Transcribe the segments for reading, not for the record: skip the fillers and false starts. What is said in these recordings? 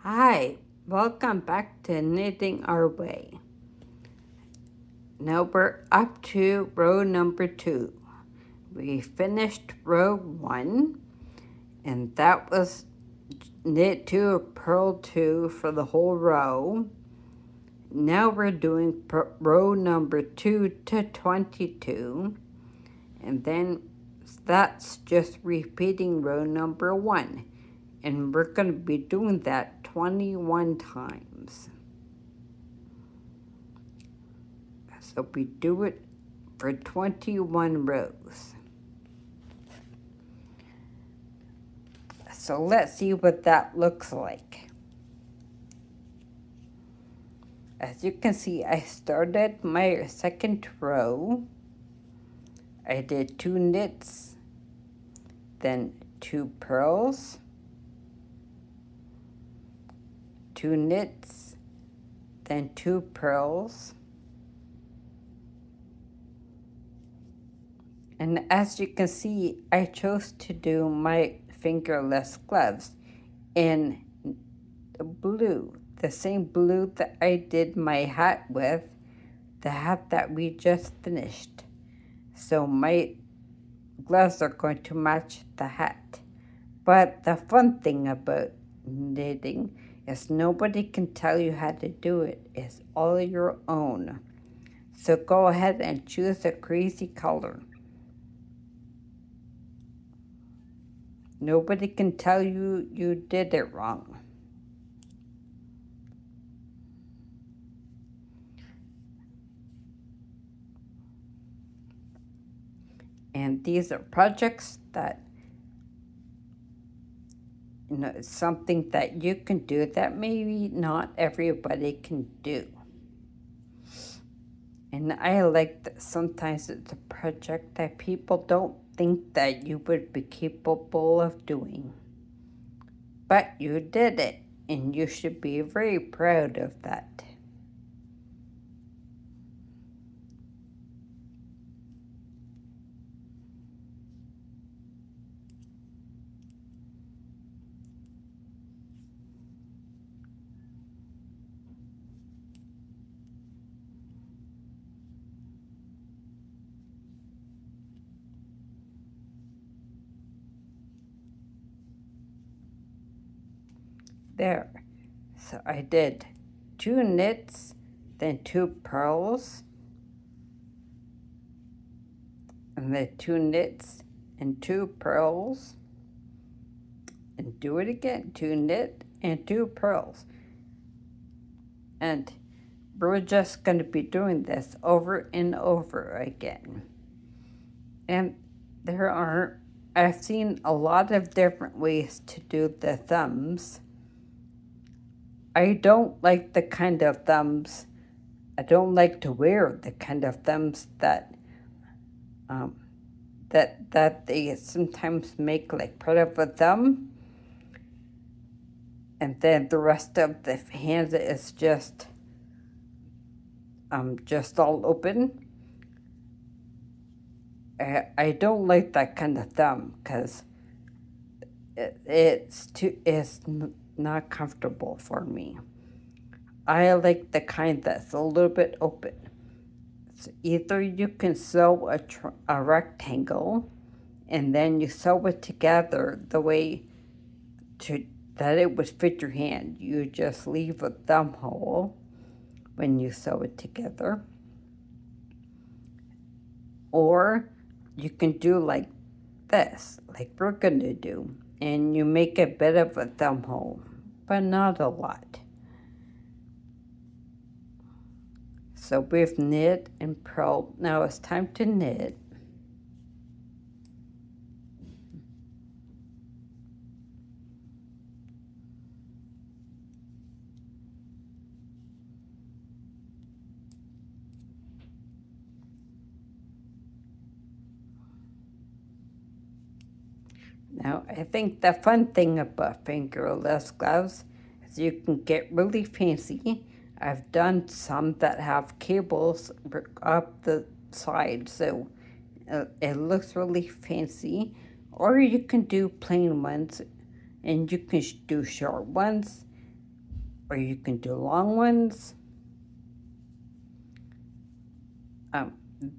Hi, welcome back to Knitting Our Way. Now we're up to row number 2. We finished row 1, and that was knit 2, purl 2 for the whole row. Now we're doing row number 2 to 22, and then that's just repeating row number 1. And we're going to be doing that 21 times. So we do it for 21 rows. So let's see what that looks like. As you can see, I started my second row. I did 2 knits, then 2 purls, 2 knits, then 2 purls. And as you can see, I chose to do my fingerless gloves in blue, the same blue that I did my hat with, the hat that we just finished. So my gloves are going to match the hat. But the fun thing about knitting is nobody can tell you how to do it. It's all your own. So go ahead and choose a crazy color. Nobody can tell you you did it wrong. And these are projects that, it's something that you can do that maybe not everybody can do. And I like that sometimes it's a project that people don't think that you would be capable of doing. But you did it, and you should be very proud of that. There. So I did 2 knits, then 2 purls, and then 2 knits and 2 purls, and do it again, 2 knit and 2 purls. And we're just going to be doing this over and over again. And I've seen a lot of different ways to do the thumbs. I don't like the kind of thumbs, I don't like to wear the kind of thumbs that they sometimes make like part of a thumb, and then the rest of the hand is just all open. I don't like that kind of thumb because it's not comfortable for me. I like the kind that's a little bit open. So either you can sew a rectangle, and then you sew it together the way that it would fit your hand. You just leave a thumb hole when you sew it together. Or you can do like this, like we're going to do, and you make a bit of a thumb hole, but not a lot. So we've knit and purled. Now it's time to knit. Now, I think the fun thing about fingerless gloves is you can get really fancy. I've done some that have cables up the side, so it looks really fancy. Or you can do plain ones, and you can do short ones, or you can do long ones.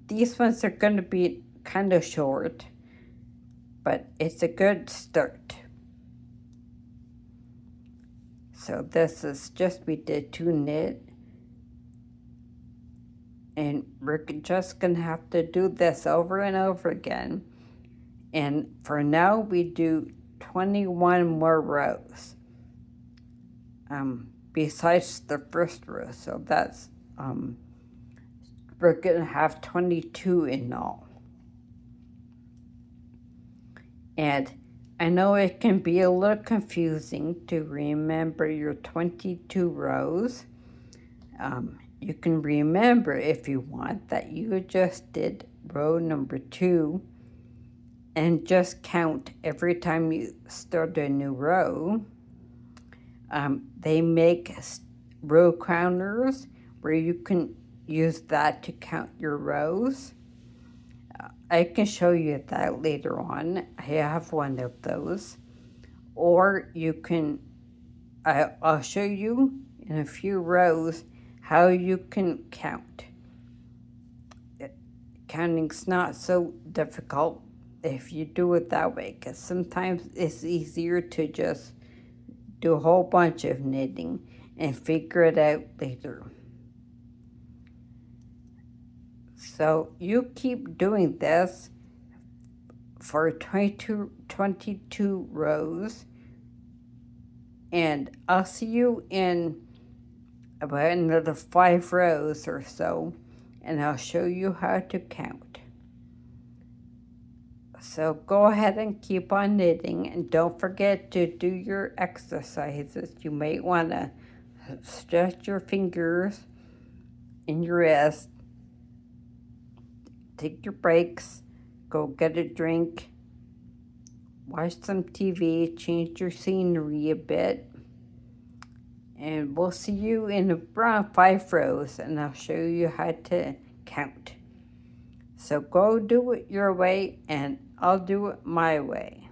These ones are going to be kind of short, but it's a good start. So this is just, we did 2 knit, and we're just going to have to do this over and over again. And for now, we do 21 more rows besides the first row. So that's, we're going to have 22 in all. And I know it can be a little confusing to remember your 22 rows. You can remember, if you want, that you just did row number 2 and just count every time you start a new row. They make row counters where you can use that to count your rows. I can show you that later on. I have one of those. Or you can, I'll show you in a few rows how you can count. Counting's not so difficult if you do it that way, because sometimes it's easier to just do a whole bunch of knitting and figure it out later. So you keep doing this for 22 rows, and I'll see you in about another 5 rows or so, and I'll show you how to count. So go ahead and keep on knitting, and don't forget to do your exercises. You might want to stretch your fingers and your wrist, take your breaks, go get a drink, watch some TV, change your scenery a bit, and we'll see you in around 5 rows, and I'll show you how to count. So go do it your way, and I'll do it my way.